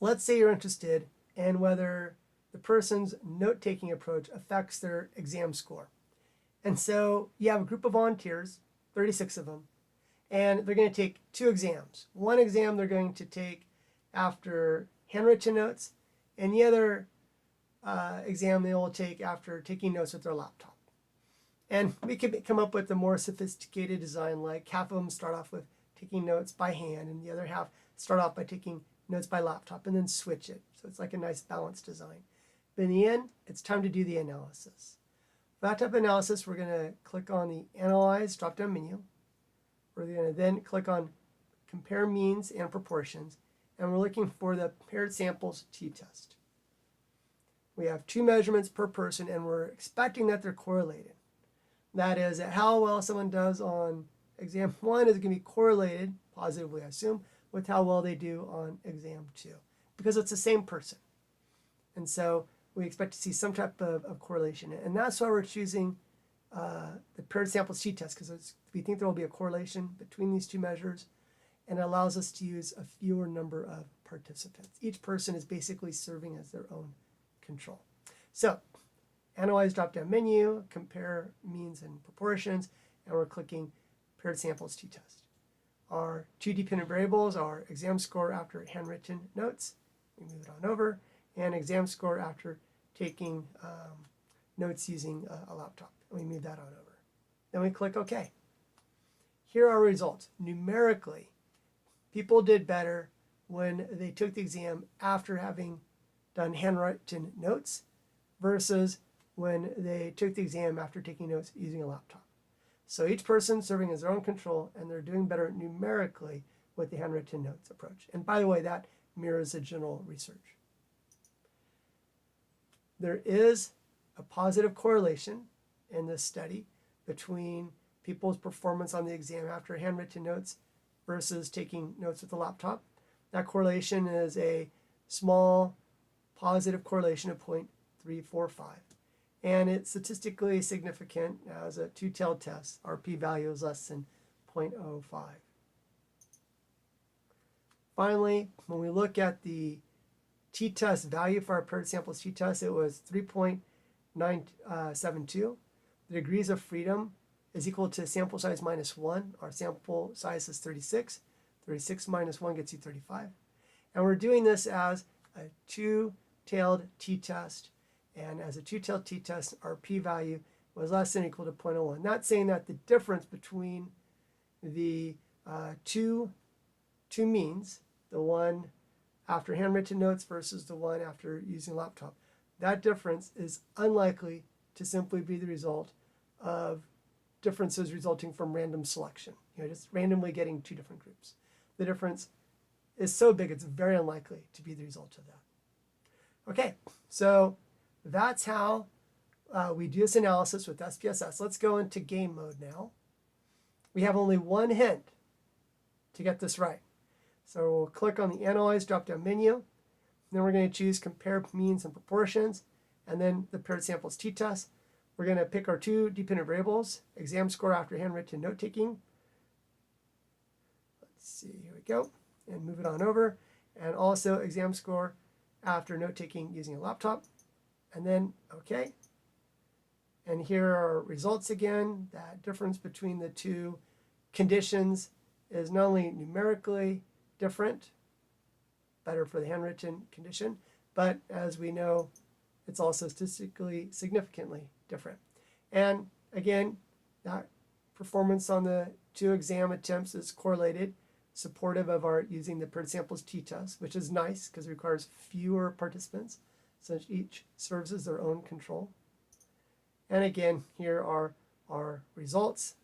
let's say you're interested in whether the person's note-taking approach affects their exam score. And so you have a group of volunteers, 36 of them, and they're going to take 2 exams. One exam they're going to take after handwritten notes, and the other exam they will take after taking notes with their laptop. And we could come up with a more sophisticated design, like half of them start off with taking notes by hand, and the other half start off by taking notes by laptop, and then switch it. So it's like a nice balanced design. But in the end, it's time to do the analysis. For that type of analysis, we're going to click on the Analyze drop-down menu. We're going to then click on Compare Means and Proportions, and we're looking for the paired samples t-test. We have 2 measurements per person, and we're expecting that they're correlated. That is, that how well someone does on exam 1 is going to be correlated, positively I assume, with how well they do on exam 2, because it's the same person. And so we expect to see some type of correlation. And that's why we're choosing the paired samples t-test, because we think there will be a correlation between these 2 measures, and it allows us to use a fewer number of participants. Each person is basically serving as their own control. So, Analyze drop-down menu, Compare Means and Proportions, and we're clicking Paired Samples t-test. Our 2 dependent variables are exam score after handwritten notes. We move it on over, and exam score after taking notes using a laptop. And we move that on over. Then we click OK. Here are our results. Numerically, people did better when they took the exam after having done handwritten notes versus when they took the exam after taking notes using a laptop. So each person serving as their own control, and they're doing better numerically with the handwritten notes approach. And by the way, that mirrors the general research. There is a positive correlation in this study between people's performance on the exam after handwritten notes versus taking notes with a laptop. That correlation is a small positive correlation of 0.345. And it's statistically significant as a 2-tailed test. Our p-value is less than 0.05. Finally, when we look at the t-test value for our paired samples t-test, it was 3.972. The degrees of freedom is equal to sample size minus 1. Our sample size is 36. 36 minus 1 gets you 35. And we're doing this as a 2-tailed t-test. And as a 2-tailed t-test, our p-value was less than or equal to 0.01. Not saying that the difference between the two means, the one after handwritten notes versus the one after using a laptop, that difference is unlikely to simply be the result of differences resulting from random selection. Just randomly getting 2 different groups. The difference is so big, it's very unlikely to be the result of that. Okay, so that's how we do this analysis with SPSS. Let's go into game mode now. We have only one hint to get this right. So we'll click on the Analyze drop-down menu. Then we're going to choose Compare Means and Proportions, and then the Paired Samples t-test. We're going to pick our 2 dependent variables, exam score after handwritten note-taking. Let's see, here we go, and move it on over. And also exam score after note-taking using a laptop. And then OK. And here are our results again. That difference between the 2 conditions is not only numerically different, better for the handwritten condition, but as we know, it's also statistically significantly different. And again, that performance on the 2 exam attempts is correlated, supportive of our using the paired samples t-test, which is nice because it requires fewer participants, since each serves as their own control. And again, here are our results.